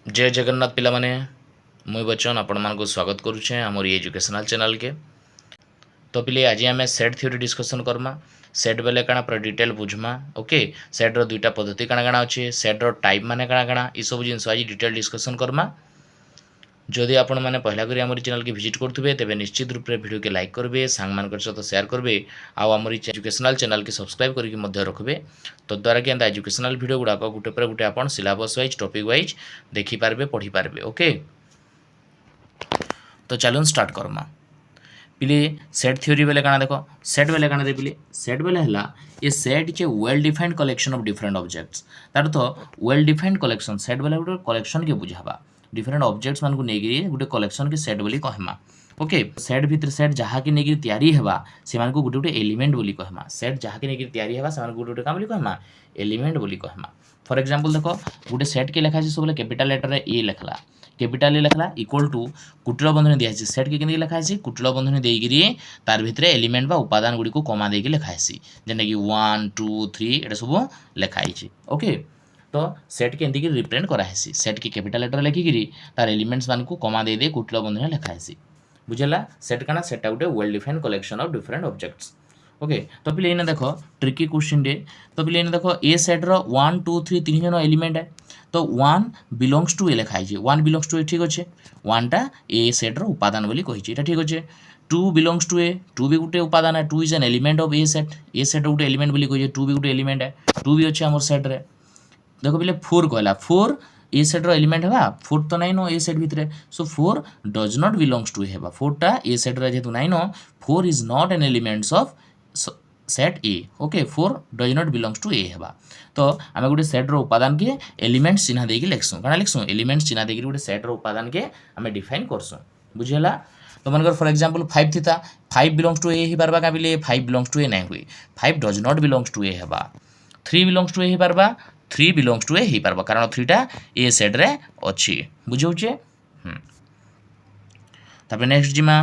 जय जगन्नाथ पिला माने मुई बच्चन आपण मानक स्वागत करुचे आमर एजुकेशनल चैनल के। तो पिले आज आम set theory discussion Karma. Set बेले काना पूरा डिटेल बुझमा। ओके, सेट रो दुईटा पद्धति काना काना अच्छे, सेट रो टाइप माने काना काना ई सब जिन आज डिटेल डिस्कसन करमा। जदि आपण मैंने पहला करी आमरी चैनल के विजिट करुवे तेज निश्चित रूप से वीडियो के लाइक करेंगे, सांग मान सहित शेयर करेंगे, आमरी एजुकेशनल चैनल के सब्सक्राइब करके रखिए। तो द्वारा कि एजुकेशनल वीडियो गुड़ाक गोटे पर गोटे आप सिलेबस वाइज टॉपिक वाइज देखिपारे पढ़ी पारे। ओके, तो चलो स्टार्ट करमा। पिले सेट थ्योरी बेले काना देखो, सेट बेले काना दे पिले, सेट बेले हला ये set is a well defined collection of different objects. तार तो वेल डिफाइंड कलेक्शन सेट बेले गोटे कलेक्शन के बुझावा, डिफरेंट ऑब्जेक्ट्स मान को नेगी गोटे कलेक्शन के सेट बोली कहमा। ओके, सेट भितर सेट जहाँ की नेगी तैयारी हेबा से मान को गोटे गोटे एलिमेंट बोली कहमा। सेट जहाँ की नेगी तैयारी हेबा से मान को गोटे गोटे का बोली कहमा, एलिमेंट बोली कहमा। फॉर एग्जांपल देखो गोटे सेट के लिखा सब कैपिटल लेटर रे ए लिखला, कैपिटल ए लिखला इक्वल टू कुटिल बंधनी दिया सेट के केंदी लिखा है कुटिल बंधनी देगिरी तार भितर एलिमेंट बा उपादान गुडी को कमा देगी लिखा है जेने कि 1 2 3 एटा सब लिखा है। ओके, तो सेट के एंती रिप्रेजेंट करासी सेट के कैपिटल लेटर लिखिकी तार एलिमेंट्स मान को कमा दे दे कुटिल बंधनी लिखा है। बुझेला सेट काना सेट गोटे well defined collection of different objects. Okay, तो पिले इने देखो ट्रिकी क्वेश्चन डे। तो पिले इने देखो ए सेट रो 1 2 3 तीन जन एलिमेंट है। तो 1 बिलोंग्स टू ए लिखा है, 1 बिलोंग्स टू ए ठीक अच्छे, 1 टा ए सेट रो उपादान बोली कही ठीक अच्छे। 2 बिलोंग्स टू ए, 2 भी गोटे उपादान है, 2 is an element of a set गोटे एलिमेंट बोली कही, 2 भी गोटे एलिमेंट है, 2 भी अच्छे आम सेट रे। देखो पिले 4 कहला, 4 ए सेट रो एलिमेंट है, 4 तो नाइन ए सेट भितर, so 4 does not belongs to A है, 4 टा ए सेट रे जेतु nine 4 is not an elements of set A. Okay, 4 does not belongs to A है। तो आम गोटे सेट रो उपादान के एलिमेंट चिन्ह देकी लिखसुँ, क्या लिखसुँ एलिमेंट चिन्ह देकी गोटे सेट रो उपादान के आम डिफाइन करसुँ। बुझेला। तो मनकर फॉर एग्जांपल 5 थीता, 5 बिलोंग्स टू ए ही पारबा का बिले 5 बिलोंग्स टू ए नहीं हुई, 5 does not belongs to A है। 3 बिलोंग्स टू ए ही पारबा, 3 बिलोंग्स टू ए ही पारबा कारण 3 टा ए सेट रे अच्छी। बुझाऊे। तापर नेक्स्ट जिमा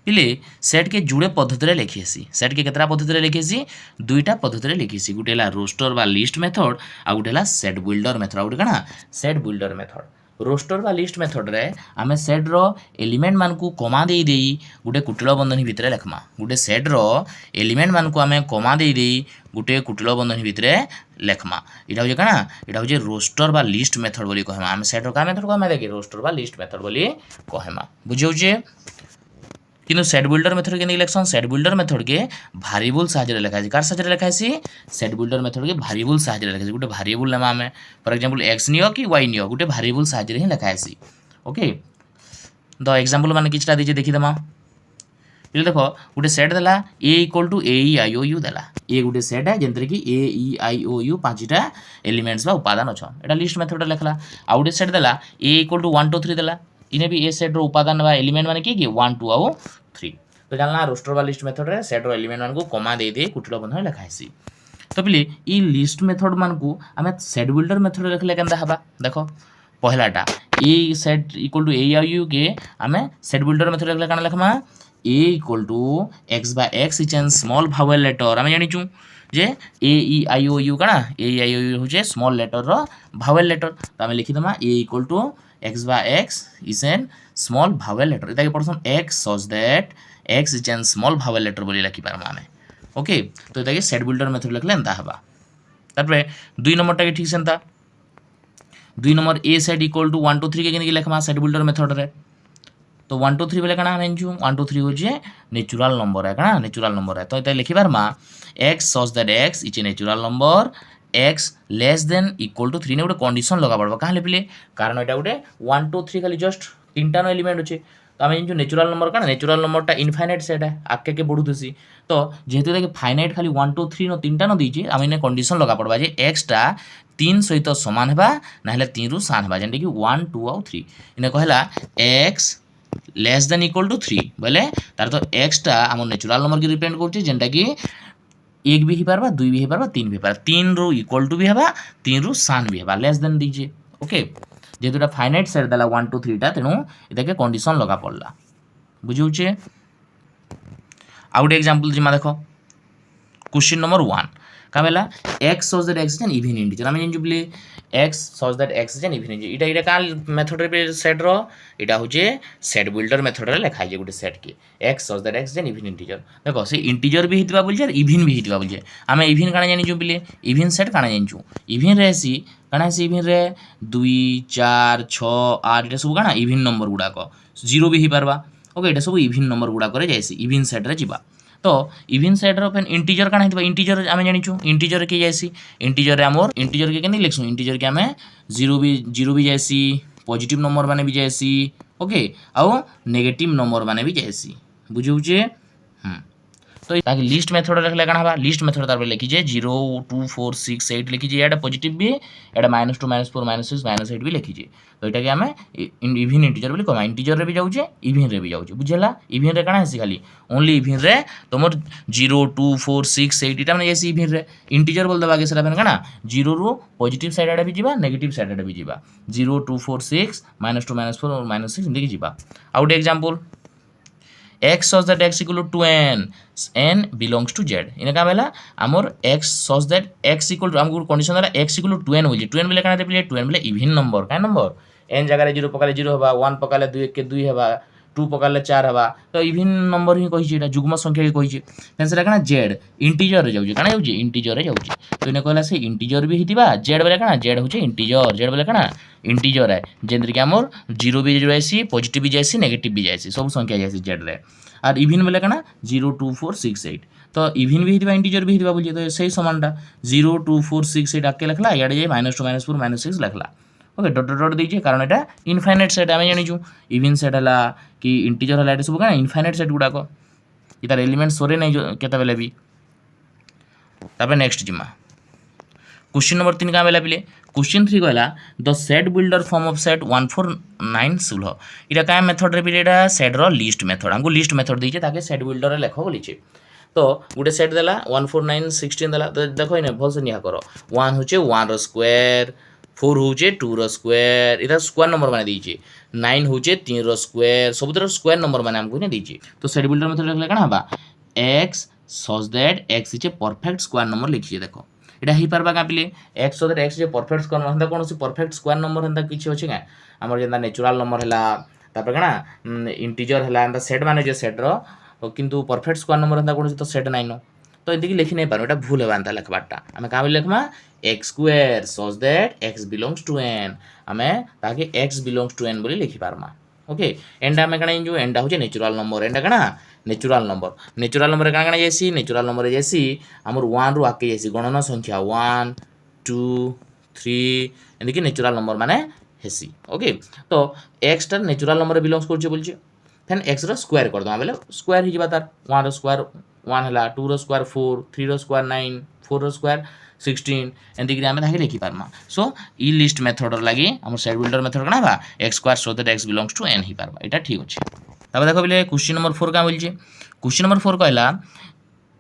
पिले सेट के जुड़े पद्धति लिखीसी, सेट के केतरा पद्धति लिखीसी, दुईटा पद्धति लिखीसी, गोटे है रोस्टर बा लिस्ट मेथड आ गोटे है सेट बिल्डर मेथड। गोटे कणा सेट बिल्डर मेथड। रोस्टर बा लिस्ट मेथड रे आमे सेट रो एलिमेंट मान को कमा दे देई गोटे कुटिल बंधनी भितर लिखमा, गोटे सेट रो एलिमेंट मान को आमे कमा दे देई गोटे कुटिल बंधनी भितर लिखमा। इटा हो कणा, इटा हो रोस्टर बा लिस्ट मेथड बोली कहमा। आमे सेट रो का मेथड कहमा देखि रोस्टर बा लिस्ट मेथड बोली कहमा। बुझियोजे। किंतु सेट बिल्डर मेथड के इलेक्शन सेट बिल्डर मेथड के भारिएबल साहाय्य लिखा है, कार साहाय्य लिखा है सेट बिल्डर मेथड के भारिएबल साहाय्य लिखा है। गोटे भारिएबल नाम आम फॉर एग्जांपल एक्स नियो कि वाई नियो गोटे भारिएबल साहाय्य ही लिखा है। ओके, तो एग्जांपल माने किछटा दीजिए देखिदेमा। पिले देखो गोटे सेट देला A equal to A E I O U देला, ए गोटे सेट है जेंतरे कि ए E I O you 5टा elements बा उपादान अच्छा, एटा लिस्ट मेथड लिखला। आ गोटे सेट देला ए इक्वल टू 1 2 3 देला, इने भी ए सेट रो उपादान बा एलिमेंट माने कि 1 2 और 3। तो जानला रोस्टर बा लिस्ट मेथड रे सेट रो एलिमेंट मान को कमा दे दे कुटिल बंधन लिखा है। तो पिले ई लिस्ट मेथड मान को आमे सेट बिल्डर मेथड रे लिखले केनदा हबा। देखो पहलाटा A set equal to A I U के आमे सेट बिल्डर मेथड लिखले काना लिखमा A equal to x by x is an small vowel letter. आमे जानिचू जे A E I O U काना A E I O U होचे स्मॉल लेटर रो भावेल लेटर। तो आमे लिखि दमा A equal to x by x is an small vowel letter। इता के पढ़सन x such that x is an small vowel letter बोली लिखि पारमा आमे। ओके, तो इता के सेट बिल्डर मेथड लिखले एंता हबा। तारपरे 2 नंबर टा के ठीक सेंता 2 number a set equal to 1 2 3 के केनि लिखमा सेट बिल्डर मेथड रे। तो 1 2 3 बेले काना हम एंजू 1 2 3 हो जे नेचुरल नंबर है, काना नेचुरल नंबर है। तो इता लिखि पारमा x such that x is a natural number, x less than equal to 3 ने गोटे कंडीशन लगा पड़वा कहाँ पिले कारण एटा गोटे 1 2 3 खाली जस्ट 3टा नो एलिमेंट अच्छे। तो आम जो नेचुरल नंबर का नेचुरल नंबरटा इनफाइनाइट सेट है आगे के बढ़ुथी। तो जेहेतु देखिए फाइनाइट खाली 1 2 3 नो 3टा नो दीजिए आम इन कंडीशन लगा पड़वा जे एक्सटा 3 सहित सामान है ना 3 रु सान है जेनटा कि 1 2 और 3 इन कहला x less than equal to 3 बोले तार तो एक्सटा आम नेचुरल नंबर की रिप्रेजेंट करछे जेनटा कि 1 भी ही पारबा 2 भी ही पारबा 3 भी पारबा 3 रु इक्वल टू भी हबा 3 रु सान भी हबा लेस देन दीजिए। ओके, जेहेतु फाइनाइट सेट देला 1 2 3 टा तेणु इताके कंडीशन लगा पड़ला। बुझाऊे। आ गोटे एग्जांपल जिमा देखो क्वेश्चन नंबर 1 का बेला x such that x is an even integer. आम जानजु बोले x such that x is N even integer इटा का मेथड रे सेट रो इटा होचे सेट बिल्डर मेथड रे लिखा जे गुटे सेट के x such that x is N even integer देखो से इंटीजर भी हितबा बोल जे इवन भी हितबा बोल जे आमे इवन काना जानि छु बिले इवन सेट काना जानि छु इवन रे सी काना से इवन रे 2 4 6 8 इटा सब काना इवन नंबर गुडा को जीरो भी हि परबा ओके इटा सब इवन नंबर गुडा करे जायसी इवन सेट रे जिबा तो इवन सेट रो फेन इंटीजर काना हितबा इंटीजर आमे जानि छु इंटीजर के जायसी इंटीजर रे हमर इंटीजर के केनि लिखसु इंटीजर के आमे जीरो भी जायसी पॉजिटिव नंबर माने भी जायसी ओके आउ नेगेटिव नंबर माने भी जायसी बुझुचे तो ताकि लिस्ट मेथड रखले काना हबा लिस्ट मेथड तार लिखि जे 0 2 4 6 8 लिखि जे एटा पॉजिटिव भी एटा -2 -4 -6 -8 भी लिखि जे तो एटा के हमें इवन इंटीजर बोली कमा इंटीजर रे भी जाउ जे इवन रे भी जाउ जे बुझला इवन रे काना हसी खाली ओनली इवन रे तमर 0 2 4 6 8 इटा माने जैसे इवन रे इंटीजर बोल दबा के सेटा फेन काना 0 रो पॉजिटिव साइड आडे भी जिबा नेगेटिव साइड आडे भी जिबा 0 2 4 6 -2 -4 और -6 इंदे की जिबा out example x such that x equal to n belongs to z इन का बेला हमर x such that x equal to हमको कंडीशन वाला x equal to 2n हो जे 2n बेले काना देबले 2n बेले इवन नंबर का नंबर n जगह रे 0 पकाले 0 हबा 1 पकाले 2 1 के 2 हबा 2 पकाले 4 हबा तो इवन नंबर ही कहि जे एटा जुग्म संख्या के कहि जे तेन सेटा काना z इंटीजर रे जाउ जे काना जाउ जे इंटीजर रे जाउ जे तो इने कहला से इंटीजर भी हितिबा z बेले काना z होचे इंटीजर z बेले काना इंटीजर है जेंद्र के हमर 0 भी जायसी पॉजिटिव भी जायसी नेगेटिव भी जायसी सब संख्या जायसी z रे और इवन बेले काना 0 2 4 6 8 तो इवन भी हितिबा इंटीजर भी हितिबा बोलिए तो सही समानटा 0 2 4 6 8 आके लिखला याडे जे -2 -4 -6 लिखला ओके डॉट डॉट दीजिए कारण एटा इनफाइनाइट सेट आमे जानि छु इवन सेट हला कि इंटीजर हला एटा सब काना इनफाइनाइट सेट गुडा को इतार एलिमेंट सोरे नै केता बेले भी तापर नेक्स्ट जिमा क्वेश्चन नंबर 3 का बेला पिले क्वेश्चन 3 कहला the set builder form of set 149 सुलह इटा का मेथड रे बिलेटा सेट रो लिस्ट मेथड हमको लिस्ट मेथड दीचे ताके सेट बिल्डर रे लेखो बोलिचे तो गुटे सेट देला 149 16 देला तो देखो इने भल से निया करो 1 होचे 1 रो स्क्वायर 4 होचे 2 रो स्क्वायर इटा स्क्वायर नंबर माने दीचे 9 होचे 3 रो स्क्वायर सब तरह स्क्वायर नंबर माने हमको ने दीचे तो सेट बिल्डर मेथड लिखले काना हबा x such that x is a perfect square number लिखिए देखो इटा ही परबा का पिले x so that x जे परफेक्ट स्क्वायर नंबर हंदा कोन से परफेक्ट स्क्वायर नंबर हंदा किछि होछि का हमर जेंदा नेचुरल नंबर हला तापर कना इंटीजर हला हंदा सेट माने जे सेट रो किंतु परफेक्ट स्क्वायर नंबर हंदा कोन से तो सेट नाइ नो तो एदिकी लिखि नै पारो एटा भूल हेबा हंदा लिखबाटा हमें का लिखमा x square such that x belongs to n हमें ताकि x belongs to n बोली लिखि पारमा ओके एंडा में कना जो एंडा होचे नेचुरल नंबर एंडा कना नेचुरल नंबर काना जैसी नेचुरल नंबर जैसी हमर 1 रु आके जैसी गणना संख्या 1 2 3 एंदिकी नेचुरल नंबर माने हेसी ओके तो x टा नेचुरल नंबर बिलोंग्स करछे बोलछे फेन x रो स्क्वायर कर दमा बेले स्क्वायर ही जिबा तार 1 रो स्क्वायर 1 हला 2 रो स्क्वायर 4 3 रो स्क्वायर 9 4 रो स्क्वायर 16 एंदिकी आमे ताके लिखि पारमा सो ई लिस्ट मेथड लागि हमर सेट बिल्डर मेथड कना बा x square so that x belongs to n ही पारबा एटा ठीक अछि तब देखो बिले क्वेश्चन नंबर 4 का बोलछे क्वेश्चन नंबर 4 कहला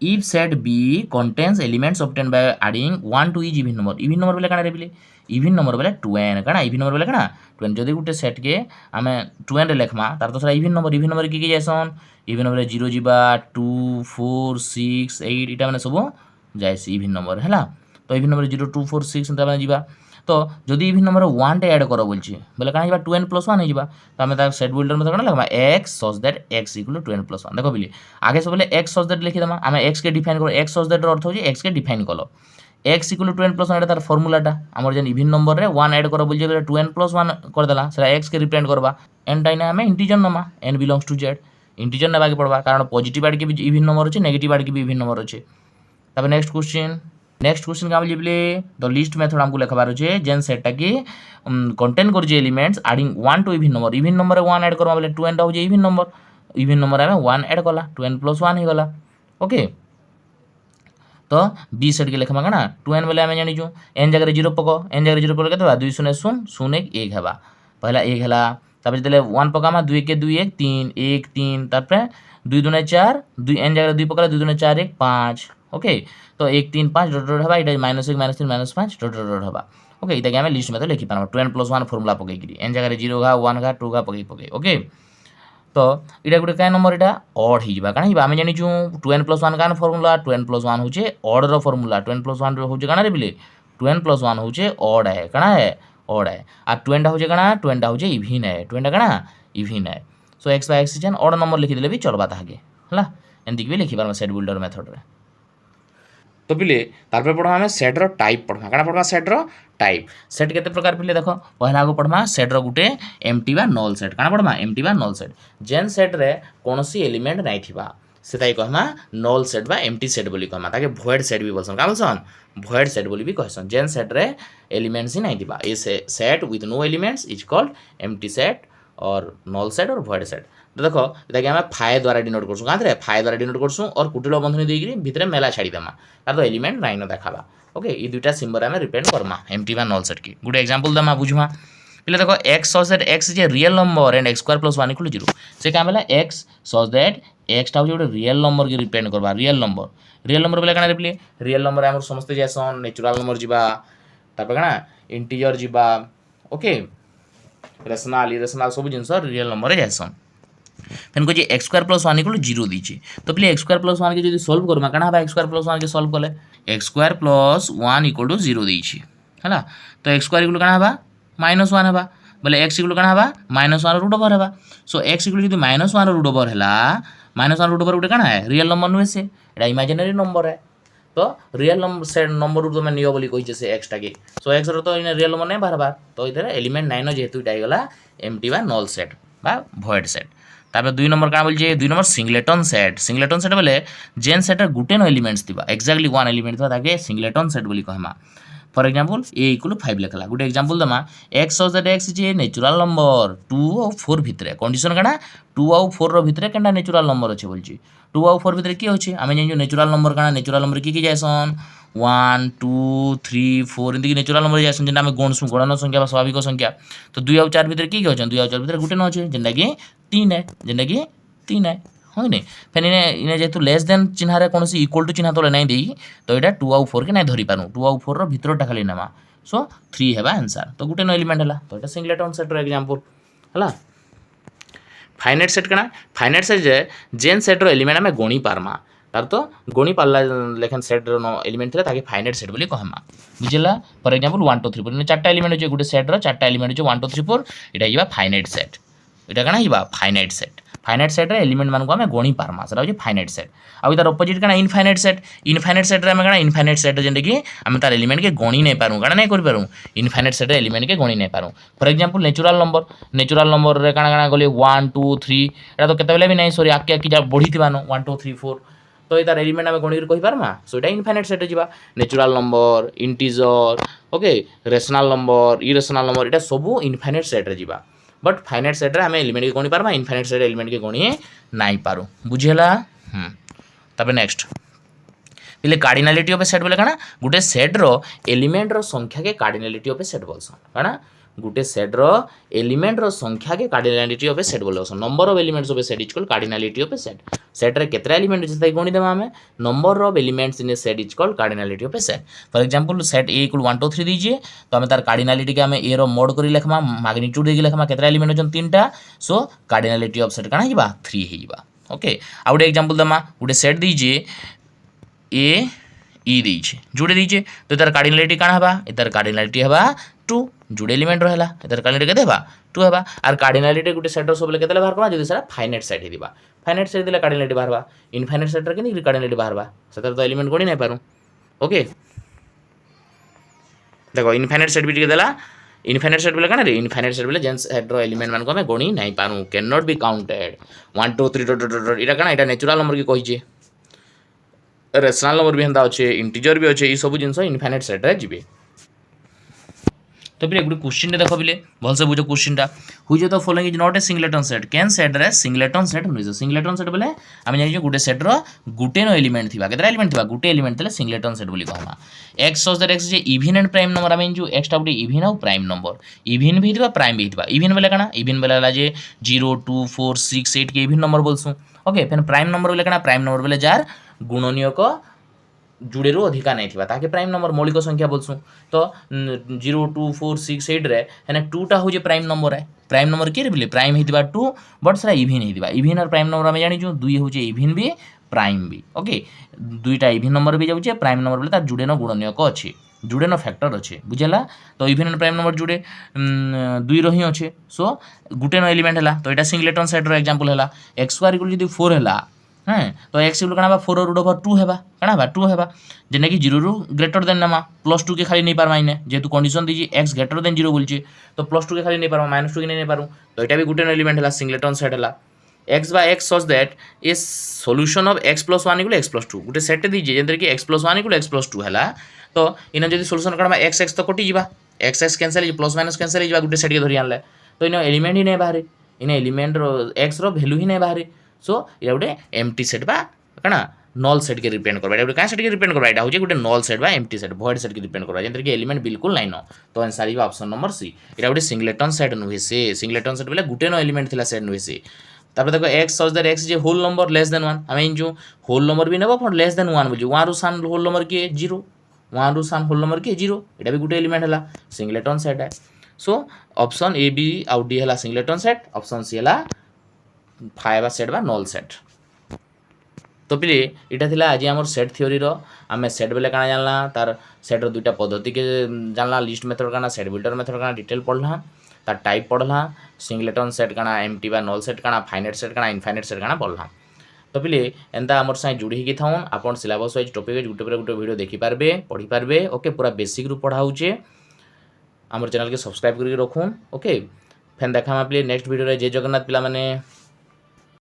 if set b contains elements obtained by adding 1 to each even number बेले काना रे बिले even number बेले 2n काना even number बेले काना 2n जदी गुटे सेट के हमें 2n रे लेखमा तार तो सारा even number की जैसन even number 0 जिबा 2 4 6 8 इटा माने सब जायसी even number हैला तो even number 0 2 4 6 इटा माने जिबा तो जदी इवन नंबर 1 टे ऐड करो बोलछि बोले काना जिबा 2n + 1 हे जिबा तो हमें ता सेट बिल्डर में तो काना Lagma x such that x = 2n + 1 देखो बिली आगे से बोले x such that लिखि दमा हमें x के डिफाइन करो x such that रो अर्थ हो जे x के डिफाइन कलो x = 2n + 1 एटा तार फार्मूलाटा हमर जन इवन नंबर रे 1 ऐड करो बोल जे 2n + 1 कर देला सेटा x के रिप्रेजेंट करबा n टाइना हमें इंटीजर नमा n belongs to z integer नेबा के पड़बा कारण पॉजिटिव आड के भी इवन नंबर अछि नेगेटिव आड के भी इवन नंबर अछि तब नेक्स्ट क्वेश्चन का बोलिए द लिस्ट मेथड हमको लिखबार अछि जेन सेटा की कंटेन कर जे elements adding 1 to even number 1 add करबा बोले 2n हो जे इवन नंबर हमें 1 ऐड कला 2n + 1 हे गला ओके तो बी सेट के लिखमा कना 2n बोले हमें जानि छु n जगह 0 पको n जगह 0 पको केतबा 2 0 0 0 1 1 हेबा पहला 1 हला तब जले 1 पकामा 2 1 2 1 3 1 3 तापर 2 2 4 2 n जगह 2 पकला 2 2 4 1 5 ओके तो 1 3 5 डॉट डॉट हबा इटा -1 -3 -5 डॉट डॉट हबा ओके इटा के हम लिस्ट में तो लिखि पाना 2n + 1 फार्मूला पकै करी n जगह 0 घा 1 घा 2 घा पकै ओके तो इटा गुटे काय नंबर इटा ऑड ही जिबा काना हिबा हम जानि छु 2n + 1 कान फार्मूला 2n + 1 होचे ऑड रो फार्मूला 2n + 1 होचे काना रे बिले 2n + 1 होचे ऑड है कणा है ऑड है आ 2n टा होचे कणा 2n टा होचे इवन है 2n टा कणा इवन है सो x बाय x जेन ऑड नंबर लिखि देले भी चलबा ताके हला एंदी भी लिखि पारमा सेट बिल्डर मेथड रे तो पिले तारपर पढ़मा हमें सेट रो टाइप पढ़मा काना पढ़मा सेट रो टाइप सेट केते प्रकार पिले देखो पहला आगो पढ़मा सेट रो गुटे एम्प्टी बा नल सेट काना पढ़मा एम्प्टी बा नल सेट जेन सेट रे कोनोसी एलिमेंट नै थिबा सेताई कहमा नल सेट बा एम्प्टी सेट बोली कहमा ताके भॉइड सेट भी बोलसन का बोलसन भॉइड सेट बोली भी कहसन जेन सेट रे एलिमेंट्स ही नै थिबा A set with no elements is called empty set और नल सेट और भॉइड सेट तो देखो इटा के हम फाय द्वारा डिनोट करसु कांतरे फाय द्वारा डिनोट करसु और कुटिल बंधनी देगिरी भितरे मेला छाडी देमा तार तो एलिमेंट नाइन देखाबा ओके ई दुटा सिंबल हम रिप्रेजेंट करमा एम्प्टी बा नल सेट की गुड एग्जांपल दमा बुझमा पहले देखो x such that x is a real number and x square + 1 = 0 से का होला x सच दैट x टा होजे रियल नंबर के रिप्रेजेंट करबा रियल नंबर बोले काना रियल नंबर हमर समस्त जैसन नेचुरल नंबर जिबा तापर काना इंटीजर जिबा ओके रेशनल इरेशनल सब जिंस रियल नंबर जैसन फेन को x स्क्वायर + 1 = 0 दीची तो पहले x स्क्वायर + 1 के जदी सॉल्व करबा काना बा x स्क्वायर + 1 के सॉल्व करले x स्क्वायर + 1 = 0 दीची हला तो x स्क्वायर = काना बा -1 हबा बोले x = काना हबा -1 रूट ओवर हबा सो x = जदी -1 रूट ओवर हला -1 रूट ओवर गुटे काना है रियल नंबर नुहे से एटा इमेजिनरी नंबर है तो real number set number root में नियो बोली कहिছে से x टा के सो x रो तो इन रियल नंबर नै बार तो इधर एलिमेंट 9 जेतु इटा गला एम्प्टी बा नल सेट बा भॉइड सेट तापर 2 नंबर का बोल जे 2 नंबर सिंगलेटन सेट बोले जेन सेट रे गुटे नो एलिमेंट्स दिबा एक्जेक्टली वन एलिमेंट था ताके सिंगलेटन सेट बोली कहमा फॉर एग्जांपल a = 5 लिखला गुटे एग्जांपल दमा x such that x J natural number 2 और 4 भितरे कंडीशन काना 2 और 4 रो भितरे केनटा नेचुरल नंबर अछि बोलची 2 और 4 भितरे की होछि आमे जेन नेचुरल नंबर काना नेचुरल नंबर की जायसन 1 2 3 4 इंदी नेचुरल नंबर जायसन जेना आमे गणन संख्या बा स्वाभाविक संख्या तो 2 और 4 भितरे की होछन 2 और 4 भितरे गुटे न अछि जेना कि 3 है जेना कि 3 है होइने फेन इने जेतु लेस देन चिन्ह रे कोनसी इक्वल टू चिन्ह तले नै देई तो एटा 2 और 4 के नै धरि पानु 2 और 4 रो भितरटा खाली नेमा सो 3 हेबा आंसर तो गुटे नो एलिमेंट हला तो एटा सिंगलेटन सेट रो एग्जांपल हला फाइनाइट सेट कना फाइनाइट सेट जे जेन सेट रो एलिमेंट हमें गणी पारमा तार तो गणी पारला लेखन सेट रो नो एलिमेंट थले ताके फाइनाइट सेट बोली कहमा बुझिला for example 1 2 3 4 चारटा element J Gute set row चारटा element J 1 2 3 4 Etah Hiba finite set एटा कना हिबा फाइनाइट सेट रे एलिमेंट मान को हमें गणी पारमा सेटा हो फाइनाइट सेट आ इधर ऑपोजिट कना इनफाइनाइट सेट रे हमें कना इनफाइनाइट सेट जेंडे कि हम तार एलिमेंट के गणी नै पारू कना नै कर पारू इनफाइनाइट सेट रे एलिमेंट के गणी नै Paru for example natural number रे कना गले 1 2 3 एटा तो केते बेले भी नै सॉरी आके जा बढ़ी थिबानो 1 2 3 4 तो इधर एलिमेंट हमें गणी कहि पारमा सो एटा इनफाइनाइट सेट जिबा natural number integer okay rational number irrational number एटा सब इनफाइनाइट सेट रे जिबा बट फाइनाइट सेट रे हमें एलिमेंट के गणी पारमा इनफाइनाइट सेट एलिमेंट के गणी नाइ पारू बुझिला तबे नेक्स्ट पहले कार्डिनलिटी ऑफ ए सेट बोले काना गुटे सेट रो एलिमेंट रो संख्या के कार्डिनलिटी ऑफ ए सेट बोलसन काना गुटे सेट रो एलिमेंट रो संख्या के कार्डिनलिटी ऑफ ए सेट बोलसन number of elements of a set is called cardinality of a set रे केतरा एलिमेंट अछि तै गणी देबा हमें number of elements in a set is called cardinality of a set for example set a = 1 2 3 दीजिए तो हमें तार कार्डिनलिटी के हमें a रो मोड करी लिखमा मैग्नीट्यूड देगी लिखमा केतरा एलिमेंट अछन तीनटा सो कार्डिनलिटी ऑफ सेट काना हिबा 3 हिबा ओके आ गुटे एग्जांपल दमा गुटे सेट दीजिए a e दीजिए जुड़े दीजिए तो इधर कार्डिनलिटी काना हबा इधर कार्डिनलिटी हबा 2 जुड़े एलिमेंट रहला इधर कार्डिनलिटी केते हबा 2 हबा आर कार्डिनलिटी गुटे सेट रो सबले केते बाहर करा जदी सारा फाइनाइट सेट हे दिबा फाइनाइट सेट दिले कार्डिनलिटी बाहरबा इनफाइनाइट सेट रे केनी कार्डिनलिटी बाहरबा सेतर तो एलिमेंट गणी नै पारू ओके देखो इनफाइनाइट सेट भी टिके देला इनफाइनाइट सेट बोले काना रे इनफाइनाइट सेट बोले जेन सेट रो एलिमेंट मान को हमें गणी नै Paru can not be counted 1 2 3 dot dot dot इटा काना इटा नेचुरल नंबर की कहिजे रेशनल नंबर भी हंदा अच्छे इंटीजर भी अच्छे ये सब जिनस इनफाइनाइट सेट रे जिबे तो फिर एक क्वेश्चन देखो बिले भल से बुझो क्वेश्चन हुई the following is not a singleton set can set रे सिंगलेटन सेट नुइज सिंगलेटन सेट बोले हम जानि गुटे सेट रो गुटे नो एलिमेंट थिबा केतरा एलिमेंट थिबा गुटे एलिमेंट तले सिंगलेटन सेट बोली कहमा x such that x J even and prime number हम जो x टा गुटे इवन और प्राइम नंबर इवन भी थिबा प्राइम भी थिबा इवन बोले काना इवन बोले ला जे 0 2 4 6 8 के इवन नंबर बोलसु ओके फिर प्राइम नंबर बोले काना प्राइम नंबर बोले जार गुणनीयक जुड़े रो अधिका नहीं थिबा ताके प्राइम नंबर मौलिक संख्या बोलसु तो 0 2 4 6 8 रे हेने 2 टा हो जे प्राइम नंबर है प्राइम नंबर के रे बोले प्राइम हेतिबा 2 बट सरा इवन हेतिबा इवन और प्राइम नंबर हम जानि जो 2 हो जे इवन भी प्राइम भी ओके दुईटा इवन नंबर भी जाउचे प्राइम नंबर बोले तार जुड़े न गुणनीयक अछि जुड़े न फैक्टर अच्छे बुझेगा। तो इवन एंड प्राइम नंबर जुड़े 2 रही अच्छे सो गुटे न एलिमेंट है तो यहाँ सिंगलेटन सेट एग्जांपल है एक्स स्क्वायर इक्वल जब 4 है हाँ तो एक्स इक्वल कण 4 रूट ओवर 2 है कण 2 है जेने कि 0 रू ग्रेटर देन नमा +2 के खाली नहीं पार्मा इने जेहेतु कंडीशन दीजिए एक्स ग्रेटर देन 0 बोलचे तो +2 के खाली नहीं पार्मा -2 के नहीं पारूँ तो यहाँ भी गुटे न एलिमेंट है सिंगलेटन सेट है x by x such that a solution of x + 1 equal x + 2 Gute set दीजिए जेनते कि x + 1 इक्वल x + 2 है तो इन जब सॉल्यूशन करमा एक्स एक्स तो कटिजा x x cancel plus minus cancel हो गुटे सेट के धरी आनले तो इन एलिमेंट ही नहीं बाहर इन एलिमेंट एक्स वैल्यू ही नहीं बाहर सो ये गोटे एम्प्टी सेट बा कणा नल सेट के रिप्रेजेंट करबा एटा क्या सेट के रिप्रेजेंट करबा एटा होजे गुटे नल सेट बा एम्प्टी सेट वॉइड सेट के रिप्रेजेंट करबा जेंतर कि एलिमेंट बिल्कुल नहीं न तो answer is option number C एटा गोटे सिंगलेटन सेट नुहे से सिंगलेटन सेट बोले गुटे न एलिमेंट थिला सेट नुहे से तापर देखो एक्स सच दैट एक्स जे होल नंबर लेस देन 1 आमे जो होल नंबर भी नेबो फॉर लेस देन 1 बोलजो 1 रु सान होल नंबर के 0 1 रु सान होल नंबर के 0 एटा भी गुटे एलिमेंट है सिंगलेटन सेट है सो ऑप्शन ए बी आउ डी है सिंगलेटन सेट ऑप्शन सी है 5 सेट बा नल सेट। तो पिले इटा थिला आज आमर सेट थ्योरी रो आमे सेट बेले काना जानला तार सेट रो दुईटा पद्धति के जानला लिस्ट मेथड काना सेट बिल्डर मेथड काना डिटेल पढ़ला तार टाइप पढ़ला सिंगलेटन सेट काना एम्प्टी बा नल सेट काना फाइनाइट सेट काना इनफाइनाइट सेट काना पढ़ला। तो पिले एंता आमर साइ जुड़ी ही थाउन आपन सिलेबस वाइज टॉपिक वाइज गुटे गुटे वीडियो देखि पारबे पढ़ी पारबे ओके पूरा बेसिक रु पढ़ा होचे आमर चैनल के सब्सक्राइब करके रखुन ओके फेन देखा पिले नेक्स्ट वीडियो रे जय जगन्नाथ पिला माने।